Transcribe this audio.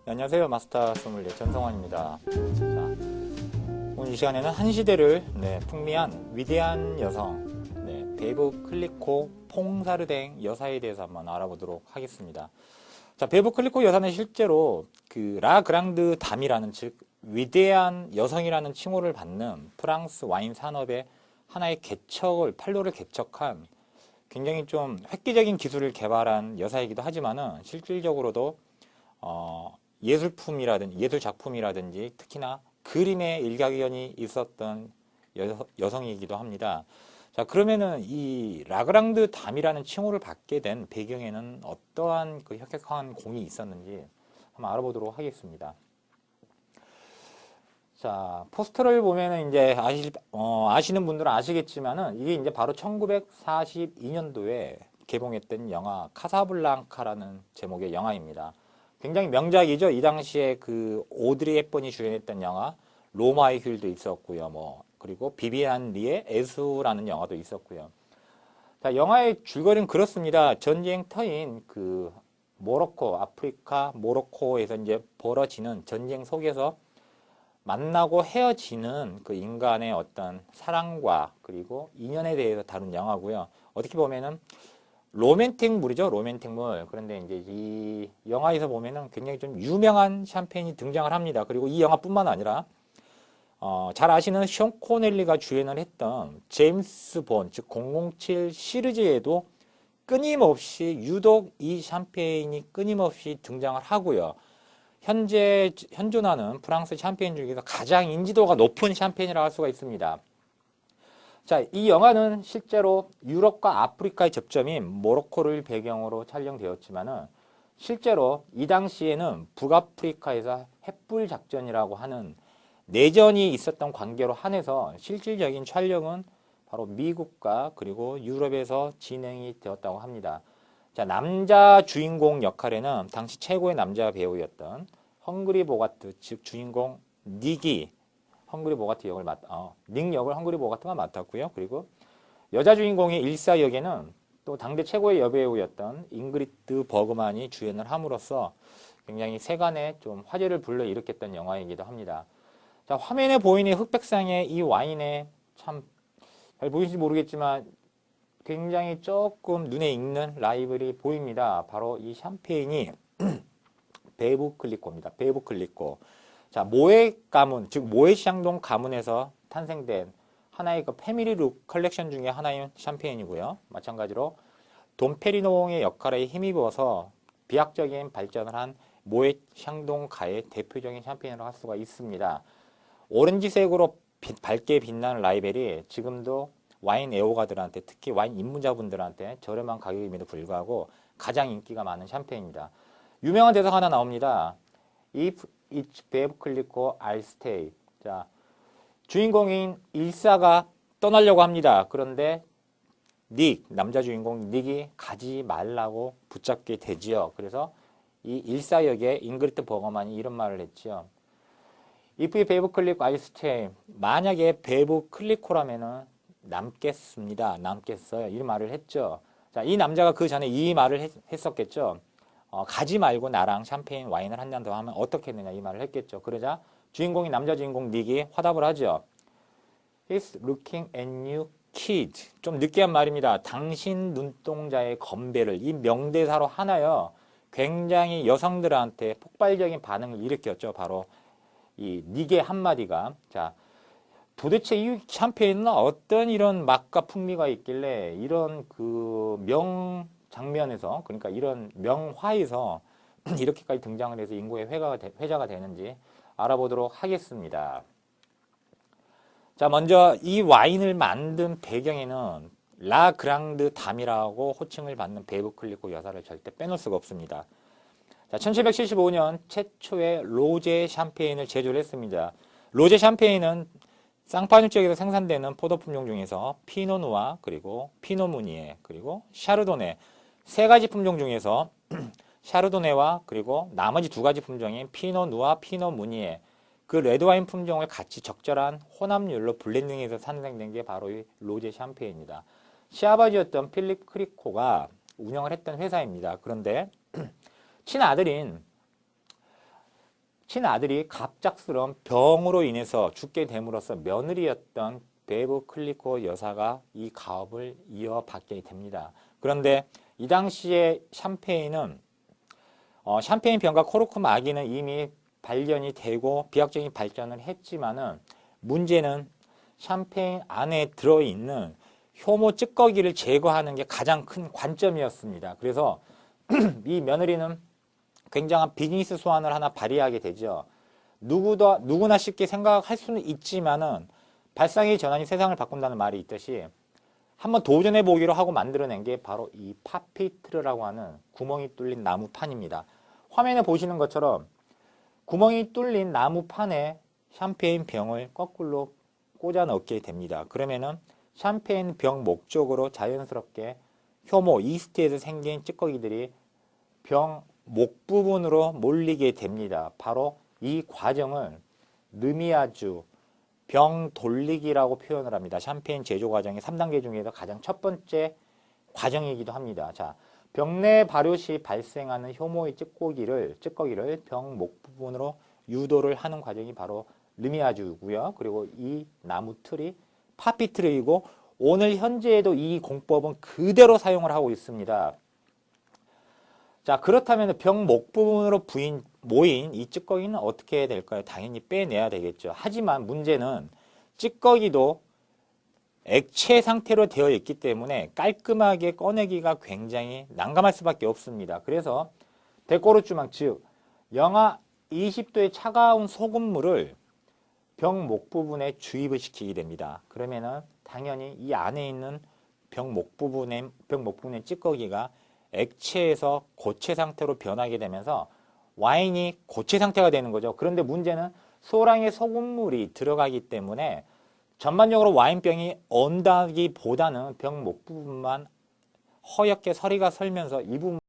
안녕하세요. 마스터 소믈리에 전성환입니다. 오늘 이 시간에는 한 시대를 풍미한 위대한 여성 베브 클리코 퐁사르댕 여사에 대해서 한번 알아보도록 하겠습니다. 자, 베브 클리코 여사는 실제로 그 라 그랑드 담이라는, 즉 위대한 여성이라는 칭호를 받는 프랑스 와인 산업의 하나의 판로를 개척한 굉장히 좀 획기적인 기술을 개발한 여사이기도 하지만은 실질적으로도 예술 작품이라든지 특히나 그림에 일가견이 있었던 여성이기도 합니다. 자, 그러면은 이 라그랑드 담이라는 칭호를 받게 된 배경에는 어떠한 그 혁혁한 공이 있었는지 한번 알아보도록 하겠습니다. 자, 포스터를 보면은 이제 아시는 분들은 아시겠지만은 이게 이제 바로 1942년도에 개봉했던 영화 카사블랑카라는 제목의 영화입니다. 굉장히 명작이죠. 이 당시에 그 오드리 헵번이 주연했던 영화 로마의 휴일도 있었고요. 그리고 비비안 리의 애수라는 영화도 있었고요. 자, 영화의 줄거리는 그렇습니다. 전쟁터인 그 아프리카 모로코에서 이제 벌어지는 전쟁 속에서 만나고 헤어지는 그 인간의 어떤 사랑과 그리고 인연에 대해서 다룬 영화고요. 어떻게 보면은 로맨틱물이죠. 로맨틱물. 그런데 이제 이 영화에서 보면은 굉장히 좀 유명한 샴페인이 등장을 합니다. 그리고 이 영화뿐만 아니라 잘 아시는 션 코넬리가 주연을 했던 제임스 본, 즉 007 시리즈에도 끊임없이 유독 이 샴페인이 끊임없이 등장을 하고요. 현재 현존하는 프랑스 샴페인 중에서 가장 인지도가 높은 샴페인이라고 할 수가 있습니다. 자, 이 영화는 실제로 유럽과 아프리카의 접점인 모로코를 배경으로 촬영되었지만은 실제로 이 당시에는 북아프리카에서 햇불 작전이라고 하는 내전이 있었던 관계로 한해서 실질적인 촬영은 바로 미국과 그리고 유럽에서 진행이 되었다고 합니다. 자, 남자 주인공 역할에는 당시 최고의 남자 배우였던 헝그리 보가트, 즉 주인공 닉 역을 헝그리 보가트가 맡았고요. 그리고 여자 주인공의 일사 역에는 또 당대 최고의 여배우였던 잉그리드 버그만이 주연을 함으로써 굉장히 세간에 좀 화제를 불러일으켰던 영화이기도 합니다. 자, 화면에 보이는 흑백상의 이 와인에 참 잘 보이실지 모르겠지만 굉장히 조금 눈에 익는 라벨이 보입니다. 바로 이 샴페인이 베브 클리코입니다. 베브 클리코. 자, 모에 가문, 즉 모에 샹동 가문에서 탄생된 하나의 그 패밀리룩 컬렉션 중에 하나인 샴페인이고요. 마찬가지로 돈페리뇽의 역할에 힘입어서 비약적인 발전을 한 모에 샹동가의 대표적인 샴페인으로 할 수가 있습니다. 오렌지색으로 밝게 빛나는 라벨이 지금도 와인 애호가들한테, 특히 와인 입문자분들한테 저렴한 가격임에도 불구하고 가장 인기가 많은 샴페인입니다. 유명한 대사가 하나 나옵니다. If it's Bev Clicquot, I'll stay. 자, 주인공인 일사가 떠나려고 합니다. 그런데 남자 주인공 닉이 가지 말라고 붙잡게 되지요. 그래서 이 일사 역의 잉그리드 버거만이 이런 말을 했지요. If Bev Clicquot, I'll stay. 만약에 베브 클리코라면은 남겠습니다. 남겠어요. 이 말을 했죠. 자, 이 남자가 그 전에 이 말을 했었겠죠. 가지 말고 나랑 샴페인 와인을 한 잔 더 하면 어떻겠느냐 이 말을 했겠죠. 그러자 남자 주인공 닉이 화답을 하죠. He's looking at you, kid. 좀 느끼한 말입니다. 당신 눈동자의 건배를, 이 명대사로 하나요. 굉장히 여성들한테 폭발적인 반응을 일으켰죠. 바로 이 닉의 한마디가. 자, 도대체 이 샴페인은 어떤 이런 맛과 풍미가 있길래 이런 그 장면에서, 그러니까 이런 명화에서 이렇게까지 등장을 해서 인구의 회자가 되는지 알아보도록 하겠습니다. 자, 먼저 이 와인을 만든 배경에는 라 그랑드 담이라고 호칭을 받는 베브 클리코 여사를 절대 빼놓을 수가 없습니다. 자, 1775년 최초의 로제 샴페인을 제조를 했습니다. 로제 샴페인은 쌍파뉴 지역에서 생산되는 포도 품종 중에서 피노누아, 그리고 피노무니에, 그리고 샤르도네 세 가지 품종 중에서 샤르도네와 그리고 나머지 두 가지 품종인 피노 누아, 피노 무니에 그 레드와인 품종을 같이 적절한 혼합률로 블렌딩해서 산생된 게 바로 이 로제 샴페인입니다. 시아버지였던 필립 크리코가 운영을 했던 회사입니다. 그런데 친아들이 갑작스러운 병으로 인해서 죽게 됨으로써 며느리였던 베브 클리코 여사가 이 가업을 이어받게 됩니다. 그런데 이 당시에 샴페인은 샴페인 병과 코르크 마개는 이미 발견이 되고 비약적인 발전을 했지만은 문제는 샴페인 안에 들어있는 효모 찌꺼기를 제거하는 게 가장 큰 관점이었습니다. 그래서 이 며느리는 굉장한 비즈니스 수완을 하나 발휘하게 되죠. 누구나 쉽게 생각할 수는 있지만은 발상의 전환이 세상을 바꾼다는 말이 있듯이 한번 도전해 보기로 하고 만들어낸 게 바로 이 파피트르라고 하는 구멍이 뚫린 나무판입니다. 화면에 보시는 것처럼 구멍이 뚫린 나무판에 샴페인 병을 거꾸로 꽂아 넣게 됩니다. 그러면은 샴페인 병 목적으로 자연스럽게 효모, 이스트에서 생긴 찌꺼기들이 병 목 부분으로 몰리게 됩니다. 바로 이 과정을 느미아주 병 돌리기라고 표현을 합니다. 샴페인 제조 과정의 3단계 중에서 가장 첫 번째 과정이기도 합니다. 자, 병내 발효 시 발생하는 효모의 찌꺼기를 병 목 부분으로 유도를 하는 과정이 바로 느미아주고요. 그리고 이 나무 틀이 파피트르이고 오늘 현재에도 이 공법은 그대로 사용을 하고 있습니다. 자, 그렇다면 병 목 부분으로 모인 이 찌꺼기는 어떻게 해야 될까요? 당연히 빼내야 되겠죠. 하지만 문제는 찌꺼기도 액체 상태로 되어 있기 때문에 깔끔하게 꺼내기가 굉장히 난감할 수밖에 없습니다. 그래서 데코르주망, 즉 영하 20도의 차가운 소금물을 병 목 부분에 주입을 시키게 됩니다. 그러면은 당연히 이 안에 있는 병 목 부분의 찌꺼기가 액체에서 고체 상태로 변하게 되면서 와인이 고체 상태가 되는 거죠. 그런데 문제는 소량의 소금물이 들어가기 때문에 전반적으로 와인병이 언다기보다는 병 목 부분만 허옇게 서리가 설면서 이 부분